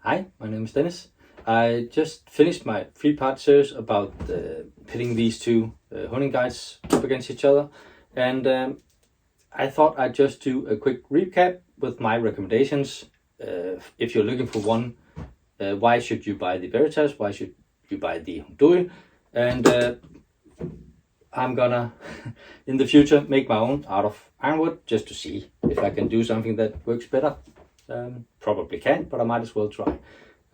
Hi, my name is Dennis. I just finished my 3-part series about pitting these two honing guides up against each other, and I thought I'd just do a quick recap with my recommendations. If you're looking for one, why should you buy the Veritas? Why should you buy the Hongdui? And I'm gonna, in the future, make my own out of ironwood just to see if I can do something that works better. Probably can't, but I might as well try.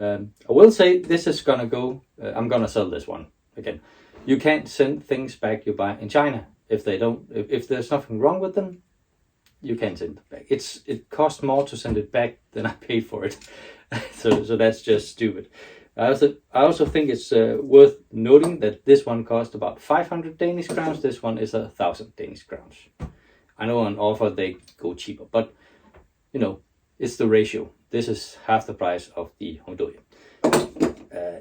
I will say this is gonna go, I'm gonna sell this one again. You can't send things back you buy in China if they don't, if there's nothing wrong with them, you can't send it back. It costs more to send it back than I paid for it. so that's just stupid. I also think it's worth noting that this one cost about 500 Danish crowns. This one is 1,000 Danish crowns. I know on offer they go cheaper, but you know, it's the ratio. This is half the price of the Hongdui.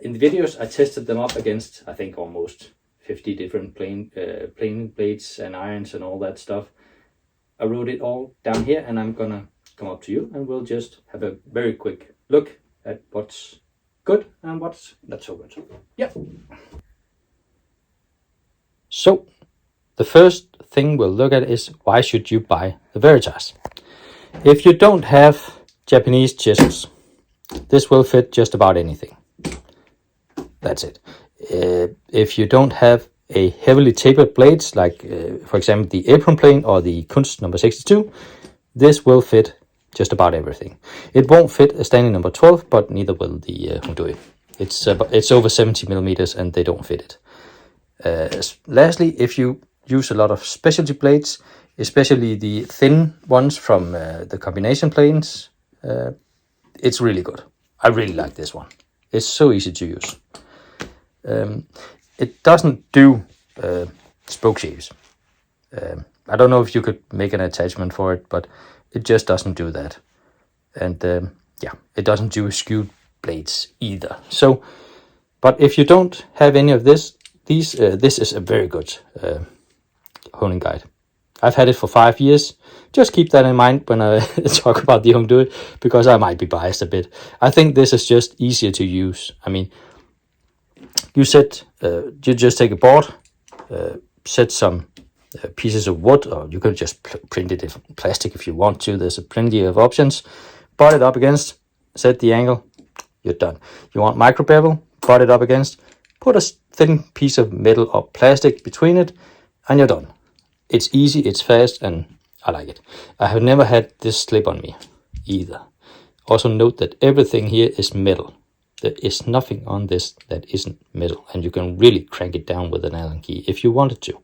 In the videos, I tested them up against, I think, almost 50 different planing blades and irons and all that stuff. I wrote it all down here, and I'm gonna come up to you and we'll just have a very quick look at what's good and what's not so good. Yeah. So, the first thing we'll look at is why should you buy the Veritas? If you don't have Japanese chisels, this will fit just about anything. That's it. If you don't have a heavily tapered blades, like for example the apron plane or the Kunst number 62, this will fit just about everything. It won't fit a standing number 12, but neither will the Hongdui. It's over 70 millimeters and they don't fit it. Lastly, if you use a lot of specialty blades, especially the thin ones from the combination planes, it's really good. I really like this one. It's so easy to use. It doesn't do spoke shaves. I don't know if you could make an attachment for it, but it just doesn't do that. And yeah, it doesn't do skewed blades either. So, but if you don't have any of this is a very good honing guide. I've had it for 5 years. Just keep that in mind when I talk about the Hongdui, because I might be biased a bit. I think this is just easier to use. I mean, you just take a board, set some pieces of wood, or you could just print it in plastic if you want to. There's plenty of options. Butt it up against, set the angle, you're done. You want micro bevel, butt it up against, put a thin piece of metal or plastic between it, and you're done. It's easy, it's fast, and I like it. I have never had this slip on me either. Also note that everything here is metal. There is nothing on this that isn't metal, and you can really crank it down with an Allen key if you wanted to.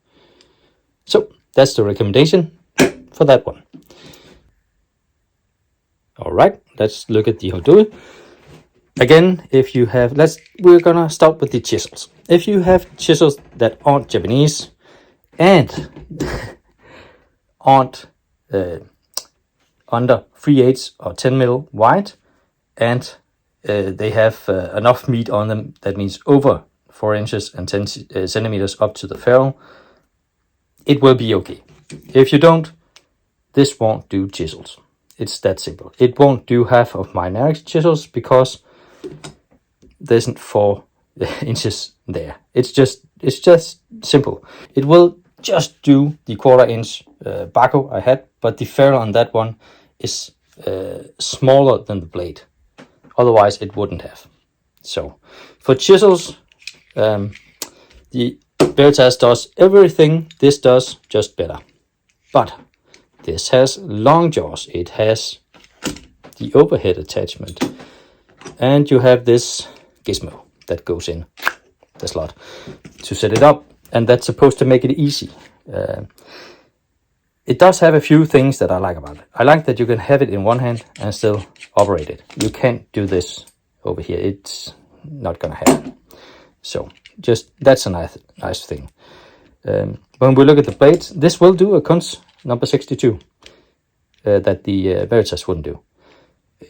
So that's the recommendation for that one. All right, let's look at the Hongdui. Again, if you have, we're gonna start with the chisels. If you have chisels that aren't Japanese and aren't under 3/8 or 10 mil wide, and they have enough meat on them, that means over 4 inches and 10 centimeters up to the ferrule, it will be okay. If you don't, this won't do chisels. It's that simple. It won't do half of my Narix chisels because there isn't 4 inches there. It's just simple. It will just do the 1/4 inch Baco I had, but the ferrule on that one is smaller than the blade. Otherwise it wouldn't have. So for chisels, the Veritas does everything this does, just better. But this has long jaws. It has the overhead attachment, and you have this gizmo that goes in the slot to set it up, and that's supposed to make it easy. It does have a few things that I like about it. I like that you can have it in one hand and still operate it. You can't do this over here. It's not gonna happen. So just, that's a nice thing. When we look at the blades, this will do a Kunst number 62 that the Veritas wouldn't do.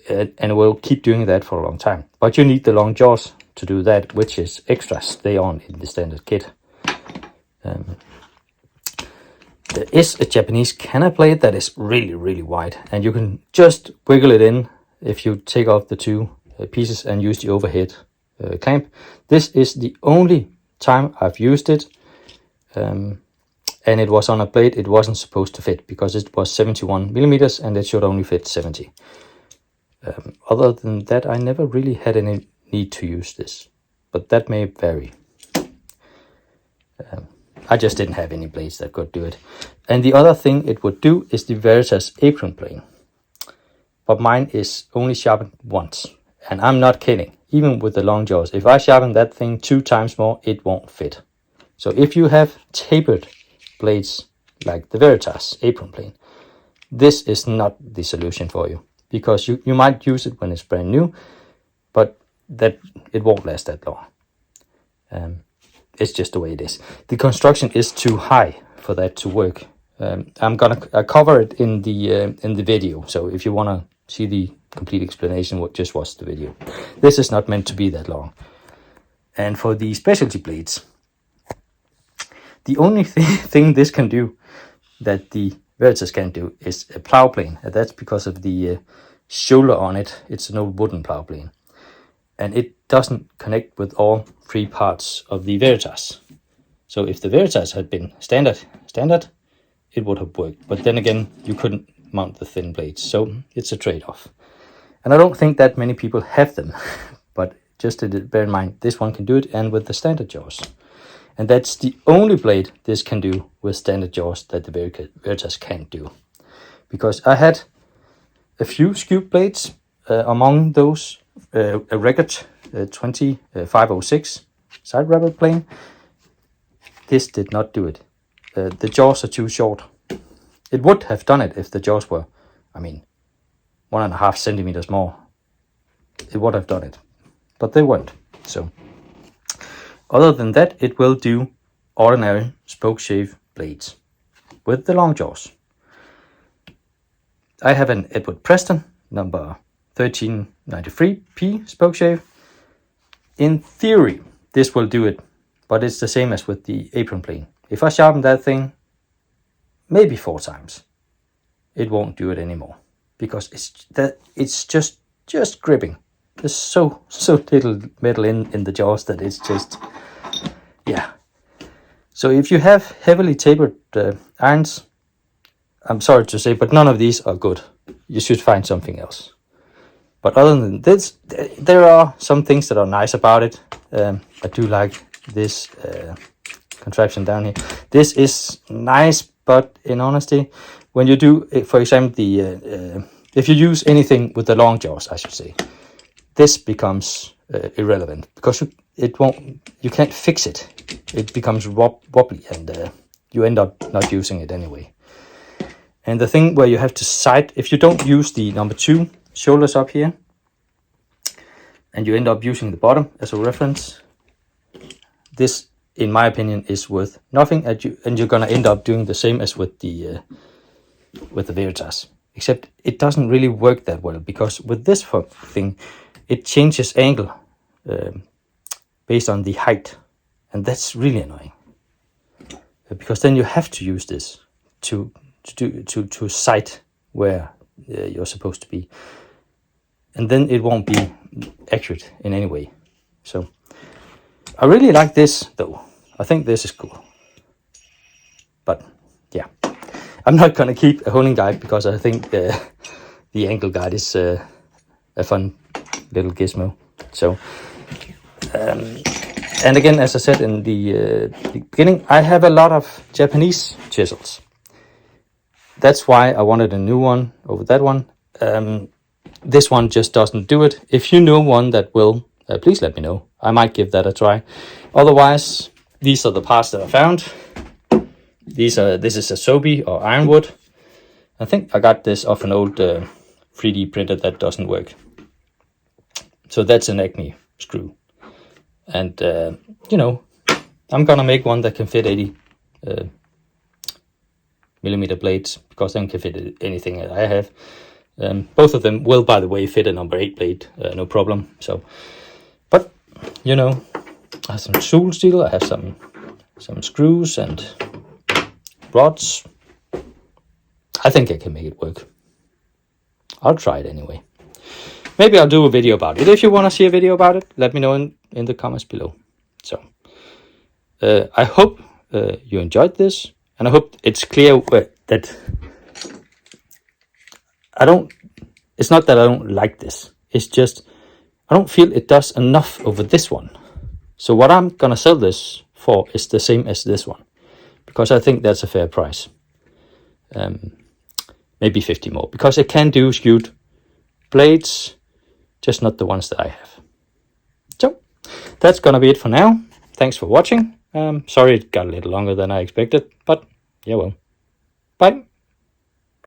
And it will keep doing that for a long time. But you need the long jaws to do that, which is extras. They aren't in the standard kit. There is a Japanese canna blade that is really, really wide, and you can just wiggle it in if you take off the 2 pieces and use the overhead clamp. This is the only time I've used it, and it was on a blade it wasn't supposed to fit because it was 71 millimeters and it should only fit 70. Other than that, I never really had any need to use this, but that may vary. I just didn't have any blades that could do it. And the other thing it would do is the Veritas apron plane. But mine is only sharpened once. And I'm not kidding. Even with the long jaws, if I sharpen that thing 2 times more, it won't fit. So if you have tapered blades like the Veritas apron plane, this is not the solution for you. Because you might use it when it's brand new, but that it won't last that long. It's just the way it is. The construction is too high for that to work. I'm gonna cover it in the video. So if you wanna see the complete explanation, just watch the video. This is not meant to be that long. And for the specialty blades, the only thing this can do that the Veritas can do is a plow plane. And that's because of the shoulder on it. It's an old wooden plow plane. And it doesn't connect with all 3 parts of the Veritas. So if the Veritas had been standard, it would have worked. But then again, you couldn't mount the thin blades. So it's a trade-off. And I don't think that many people have them. But just to bear in mind, this one can do it, and with the standard jaws. And that's the only blade this can do with standard jaws that the Veritas can't do. Because I had a few skewed blades, among those a record 20506 side rabbet plane. This did not do it. The jaws are too short. It would have done it if the jaws were, 1.5 centimeters more. It would have done it, but they weren't. So other than that, it will do ordinary spoke shave blades with the long jaws. I have an Edward Preston number 1393P spoke shave. In theory, this will do it, but it's the same as with the apron plane. If I sharpen that thing maybe 4 times, it won't do it anymore because it's just gripping. There's so little metal in the jaws that it's just, yeah. So if you have heavily tapered irons, I'm sorry to say, but none of these are good. You should find something else. But other than this, there are some things that are nice about it. I do like this contraption down here. This is nice, but in honesty, when you do, for example, if you use anything with the long jaws, I should say, this becomes irrelevant because you can't fix it. It becomes wobbly, and you end up not using it anyway. And the thing where you have to sight, if you don't use the number 2 shoulders up here, and you end up using the bottom as a reference, this, in my opinion, is worth nothing, and you're gonna end up doing the same as with the Veritas, except it doesn't really work that well because with this thing, it changes angle based on the height, and that's really annoying because then you have to use this to sight where you're supposed to be, and then it won't be accurate in any way. So I really like this though. I think this is cool, but yeah, I'm not gonna keep a honing guide because I think the angle guide is a fun little gizmo. So and again, as I said in the beginning, I have a lot of Japanese chisels. That's why I wanted a new one over that one. This one just doesn't do it. If you know one that will, please let me know. I might give that a try. Otherwise, these are the parts that I found. This is a Sobi or ironwood. I think I got this off an old 3D printer that doesn't work. So that's an Acme screw. And, I'm gonna make one that can fit 80 millimeter blades, because then can fit anything that I have. Both of them will, by the way, fit a number 8 blade, no problem. So, but I have some tool steel, I have some screws and rods. I think I can make it work. I'll try it anyway. maybe I'll do a video about it. If you want to see a video about it, let me know in the comments below. So I hope you enjoyed this, and I hope it's clear that it's not that I don't like this, it's just I don't feel it does enough over this one. So what I'm gonna sell this for is the same as this one, because I think that's a fair price. Maybe 50 more, because it can do skewed blades, just not the ones that I have. So that's gonna be it for now. Thanks for watching. Sorry it got a little longer than I expected, but yeah, well, bye.